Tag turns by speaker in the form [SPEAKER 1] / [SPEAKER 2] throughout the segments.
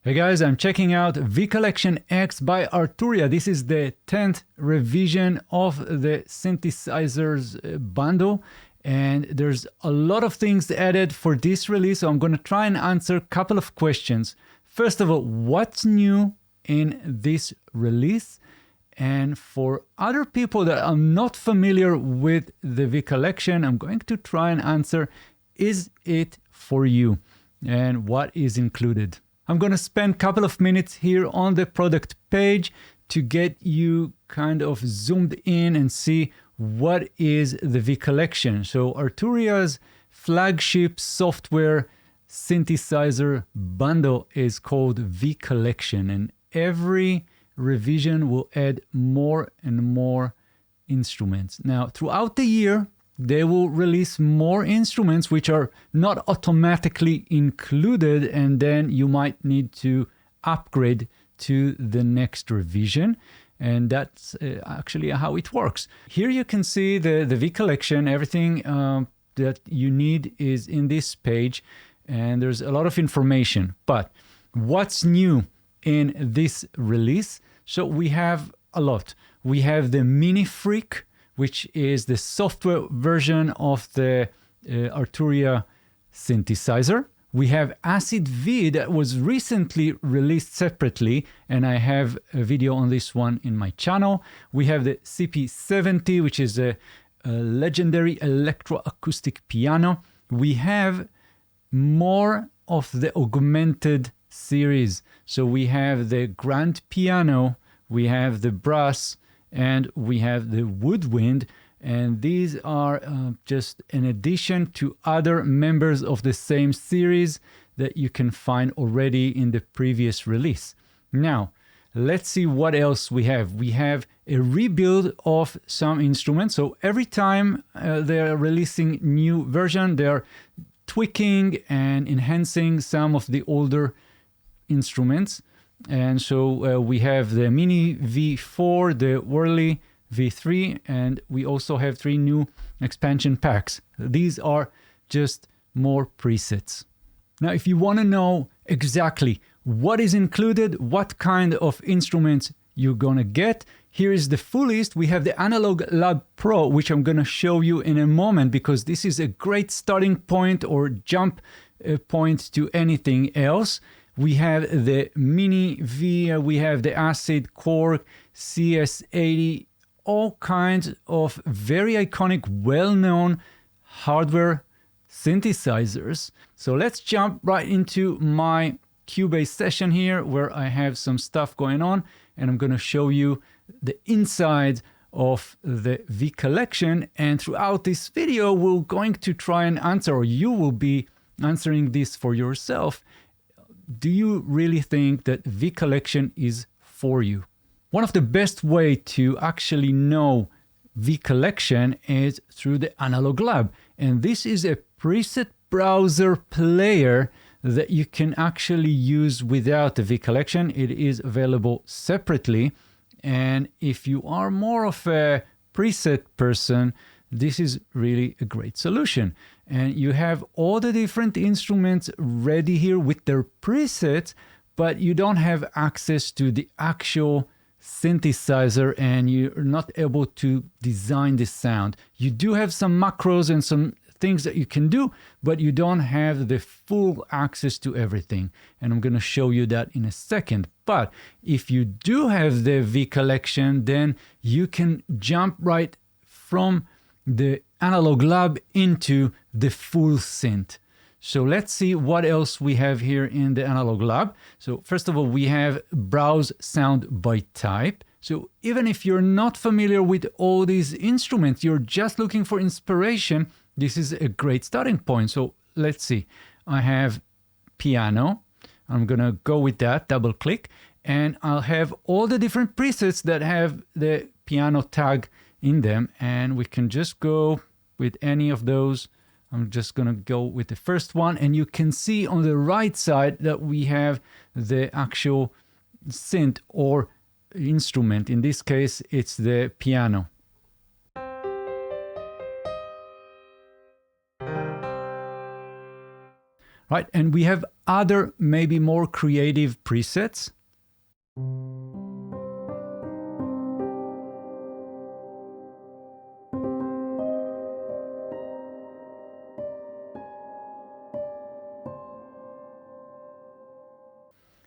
[SPEAKER 1] Hey guys, I'm checking out V Collection X by Arturia. This is the 10th revision of the synthesizers bundle, and there's a lot of things added for this release, so I'm going to try and answer a couple of questions. First of all, what's new in this release? And for other people that are not familiar with the V Collection, I'm going to try and answer, is it for you? And what is included? I'm going to spend a couple of minutes here on the product page to get you kind of zoomed in and see what is the V Collection. So Arturia's flagship software synthesizer bundle is called V Collection, and every revision will add more and more instruments. Now, throughout the year, they will release more instruments which are not automatically included, and then you might need to upgrade to the next revision. And that's actually how it works. Here you can see the V Collection. Everything that you need is in this page, and there's a lot of information. But what's new in this release? So we have a lot. We have the Mini Freak, which is the software version of the Arturia synthesizer. We have Acid V that was recently released separately, and I have a video on this one in my channel. We have the CP70, which is a legendary electroacoustic piano. We have more of the Augmented series. So we have the grand piano, we have the brass, and we have the woodwind, and these are just an addition to other members of the same series that you can find already in the previous release. Now, let's see what else we have. We have a rebuild of some instruments. So every time they're releasing new version, they're tweaking and enhancing some of the older instruments. And so we have the Mini V4, the Whirly V3, and we also have 3 new expansion packs. These are just more presets. Now, if you want to know exactly what is included, what kind of instruments you're going to get, here is the full list. We have the Analog Lab Pro, which I'm going to show you in a moment, because this is a great starting point or jump point to anything else. We have the Mini V, we have the Acid Core, CS80, all kinds of very iconic, well-known hardware synthesizers. So let's jump right into my Cubase session here, where I have some stuff going on, and I'm going to show you the inside of the V Collection. And throughout this video, we're going to try and answer, or you will be answering this for yourself. Do you really think that V Collection is for you? One of the best way to actually know V Collection is through the Analog Lab. And this is a preset browser player that you can actually use without the V Collection. It is available separately. And if you are more of a preset person, this is really a great solution. And you have all the different instruments ready here with their presets, but you don't have access to the actual synthesizer, and you're not able to design the sound. You do have some macros and some things that you can do, but you don't have the full access to everything. And I'm going to show you that in a second. But if you do have the V Collection, then you can jump right from the Analog Lab into the full synth. So let's see what else we have here in the Analog Lab. So first of all, we have browse sound by type. So even if you're not familiar with all these instruments, you're just looking for inspiration, this is a great starting point. So let's see. I have piano. I'm going to go with that, double click, and I'll have all the different presets that have the piano tag in them, and we can just go with any of those. I'm just going to go with the first one, and you can see on the right side that we have the actual synth or instrument. In this case, it's the piano. right? And we have other, maybe more creative presets.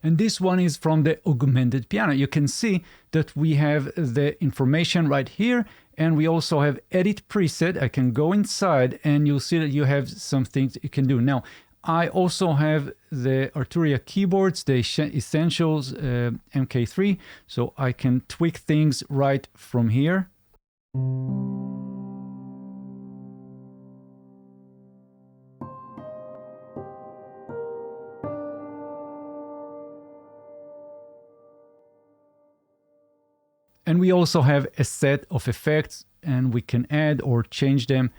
[SPEAKER 1] And this one is from the augmented piano. You can see that we have the information right here, and we also have edit preset. I can go inside and you'll see that you have some things you can do. Now, I also have the Arturia keyboards, the Essentials MK3, so I can tweak things right from here. And we also have a set of effects, and we can add or change them.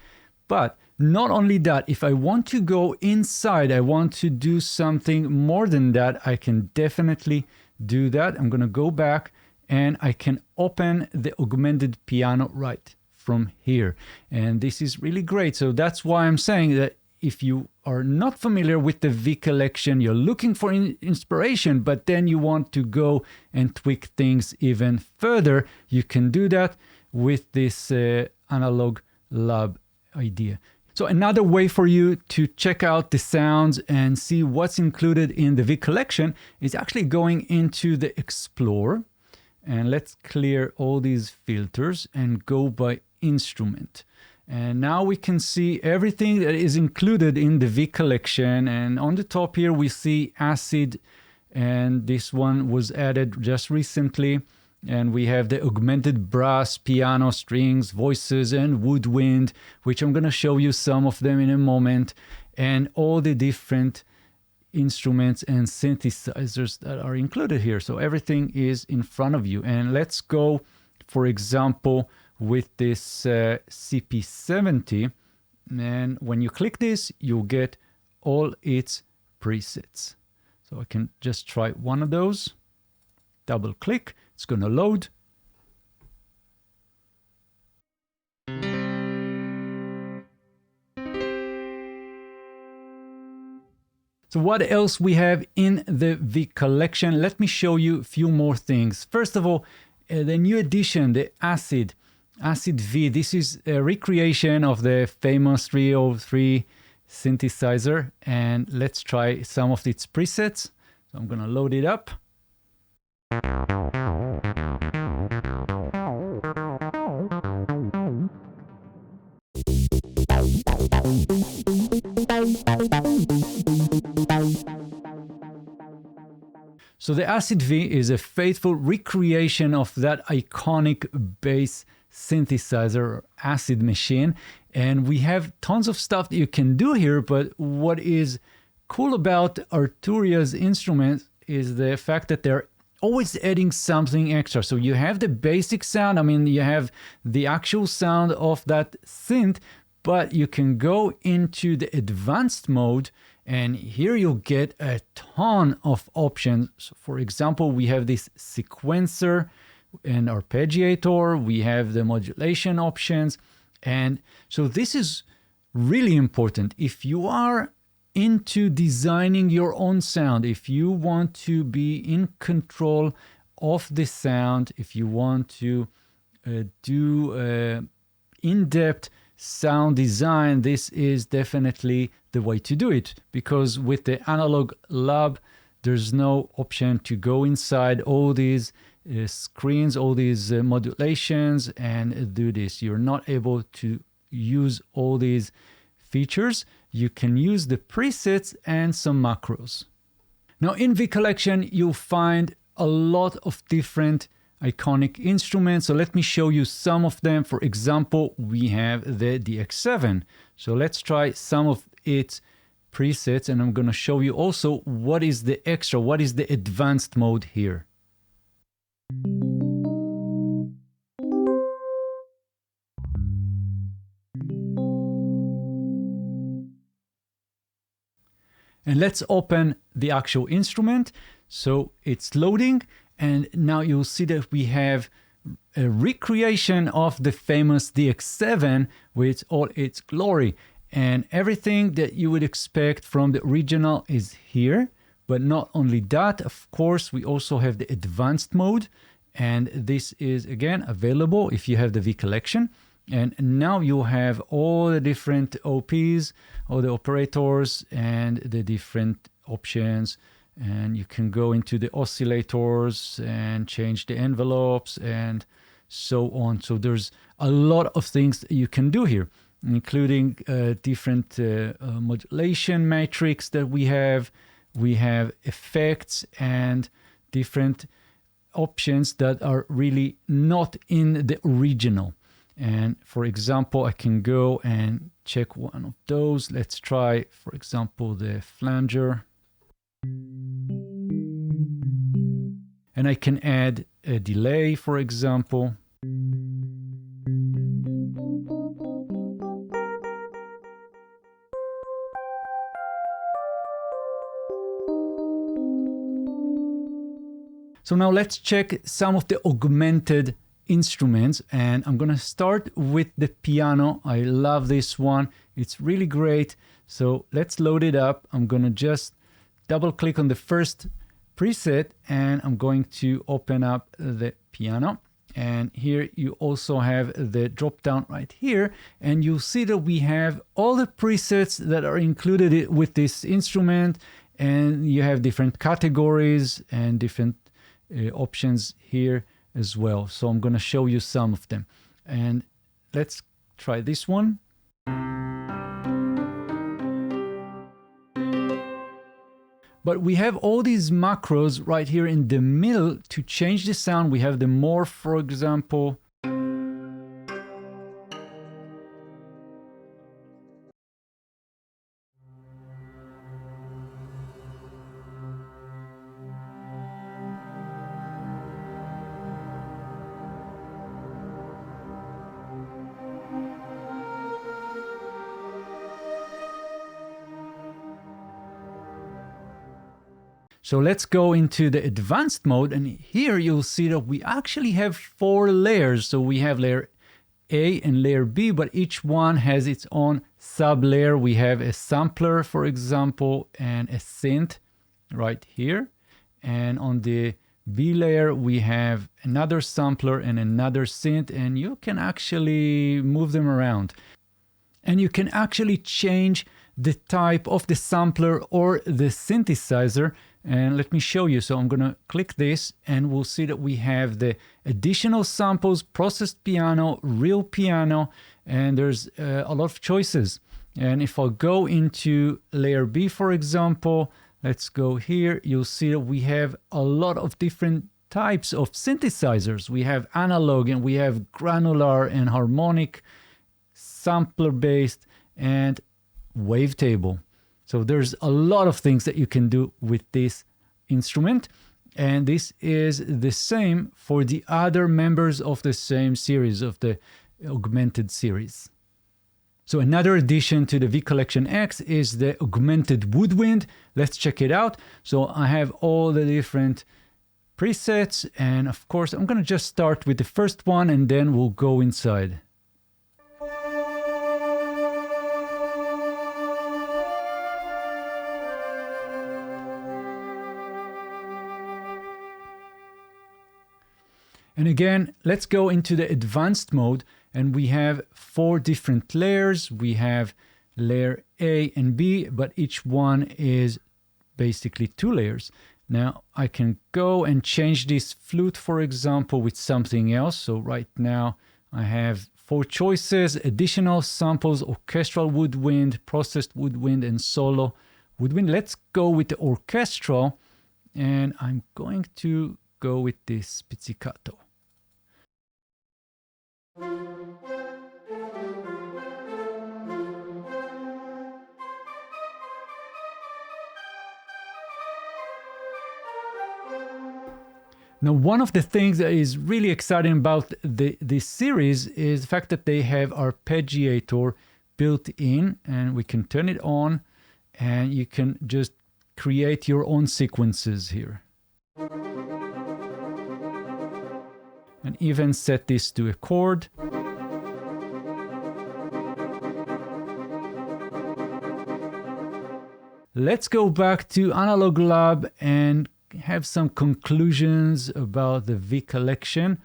[SPEAKER 1] But not only that, if I want to go inside, I want to do something more than that, I can definitely do that. I'm going to go back and I can open the augmented piano right from here. And this is really great. So that's why I'm saying that if you are not familiar with the V collection, you're looking for inspiration, but then you want to go and tweak things even further, you can do that with this analog lab idea. So another way for you to check out the sounds and see what's included in the V collection is actually going into the Explorer. And let's clear all these filters and go by instrument. And now we can see everything that is included in the V collection. And on the top here, we see acid. And this one was added just recently. And we have the augmented brass, piano, strings, voices, and woodwind, which I'm going to show you some of them in a moment. And all the different instruments and synthesizers that are included here. So everything is in front of you. And let's go, for example, with this CP70, and when you click this, you'll get all its presets. So I can just try one of those, double click, it's going to load. So what else we have in the V collection? Let me show you a few more things. First of all, the new edition, the Acid V. This is a recreation of the famous 303 synthesizer, and let's try some of its presets. So I'm going to load it up. So the Acid V is a faithful recreation of that iconic bass synthesizer, Acid machine, and we have tons of stuff that you can do here. But what is cool about Arturia's instruments is the fact that they're always adding something extra. So you have the basic sound, I mean, you have the actual sound of that synth, but you can go into the advanced mode, and here you'll get a ton of options. So for example, we have this sequencer and Arpegiator, we have the modulation options. And so this is really important. If you are into designing your own sound, if you want to be in control of the sound, if you want to do in-depth sound design, this is definitely the way to do it, because with the analog lab, there's no option to go inside all these screens, all these modulations and do this. You're not able to use all these features. You can use the presets and some macros. Now in V Collection, you'll find a lot of different iconic instruments. So let me show you some of them. For example, we have the DX7. So let's try some of its presets, and I'm going to show you also what is the extra, what is the advanced mode here. And let's open the actual instrument. So it's loading, and now you'll see that we have a recreation of the famous DX7 with all its glory. And everything that you would expect from the original is here. But not only that, of course, we also have the advanced mode. And this is, again, available if you have the V collection. And now you have all the different OPs, all the operators, and the different options. And you can go into the oscillators and change the envelopes and so on. So there's a lot of things that you can do here, including different modulation matrix that we have. We have effects and different options that are really not in the original. And for example, I can go and check one of those. Let's try, for example, the flanger. And I can add a delay, for example. So now let's check some of the augmented instruments, and I'm gonna start with the piano. I love this one. It's really great. So let's load it up. I'm gonna just double click on the first preset and I'm going to open up the piano. And here you also have the drop down right here, and you'll see that we have all the presets that are included with this instrument, and you have different categories and different options here as well. So I'm going to show you some of them, and let's try this one. But we have all these macros right here in the middle to change the sound. We have the morph, for example. So let's go into the advanced mode, and here you'll see that we actually have 4 layers. So we have layer A and layer B, but each one has its own sub-layer. We have a sampler, for example, and a synth right here. And on the B layer, we have another sampler and another synth, and you can actually move them around. And you can actually change the type of the sampler or the synthesizer. And let me show you. So I'm going to click this, and we'll see that we have the additional samples, processed piano, real piano, and there's a lot of choices. And if I go into layer B, for example, let's go here, you'll see that we have a lot of different types of synthesizers. We have analog, and we have granular and harmonic, sampler-based, and wavetable. So there's a lot of things that you can do with this instrument, and this is the same for the other members of the same series, of the Augmented series. So another addition to the V Collection X is the Augmented Woodwind. Let's check it out. So I have all the different presets, and of course I'm going to just start with the first one, and then we'll go inside. And again, let's go into the advanced mode, and we have 4 different layers. We have layer A and B, but each one is basically 2 layers. Now I can go and change this flute, for example, with something else. So right now I have 4 choices: additional samples, orchestral woodwind, processed woodwind, and solo woodwind. Let's go with the orchestral, and I'm going to go with this pizzicato. Now, one of the things that is really exciting about this series is the fact that they have Arpegiator built in, and we can turn it on, and you can just create your own sequences here. And even set this to a chord. let's go back to Analog Lab and have some conclusions about the V collection,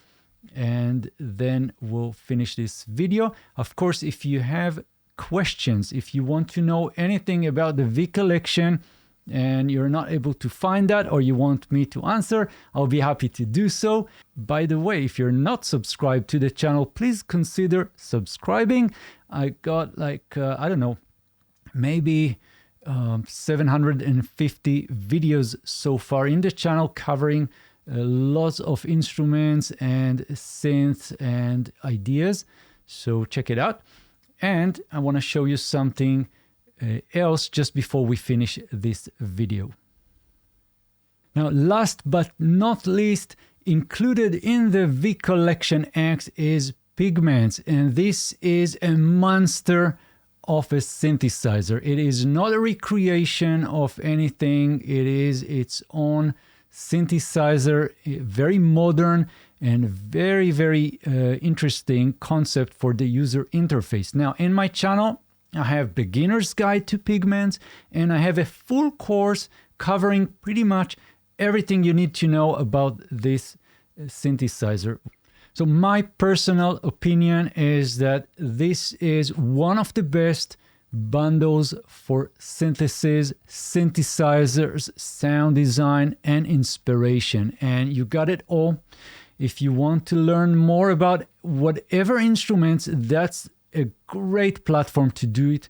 [SPEAKER 1] and then we'll finish this video. Of course, if you have questions, if you want to know anything about the V collection and you're not able to find that, or you want me to answer, I'll be happy to do so. By the way, if you're not subscribed to the channel, please consider subscribing. I got like, I don't know, maybe 750 videos so far in the channel covering lots of instruments and synths and ideas. So check it out. And I want to show you something else just before we finish this video. Now, last but not least, included in the V Collection X is Pigments, and this is a monster of a synthesizer. It is not a recreation of anything. It is its own synthesizer, very modern and very, very interesting concept for the user interface. Now, in my channel, I have beginner's guide to Pigments, and I have a full course covering pretty much everything you need to know about this synthesizer. So my personal opinion is that this is one of the best bundles for synthesis, synthesizers, sound design, and inspiration. And you got it all. If you want to learn more about whatever instruments, that's a great platform to do it.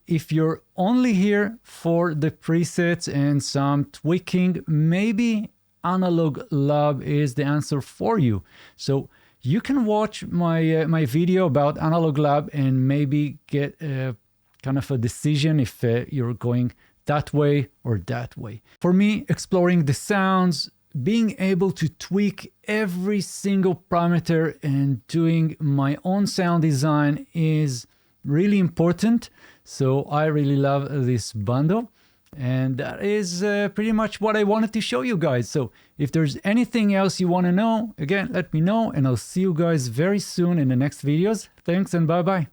[SPEAKER 1] If you're only here for the presets and some tweaking, maybe Analog Lab is the answer for you. So you can watch my video about Analog Lab and maybe get a kind of a decision if you're going that way or that way. For me, exploring the sounds, being able to tweak every single parameter and doing my own sound design is really important. So I really love this bundle. And that is pretty much what I wanted to show you guys. So if there's anything else you want to know, again, let me know, and I'll see you guys very soon in the next videos. Thanks and bye-bye.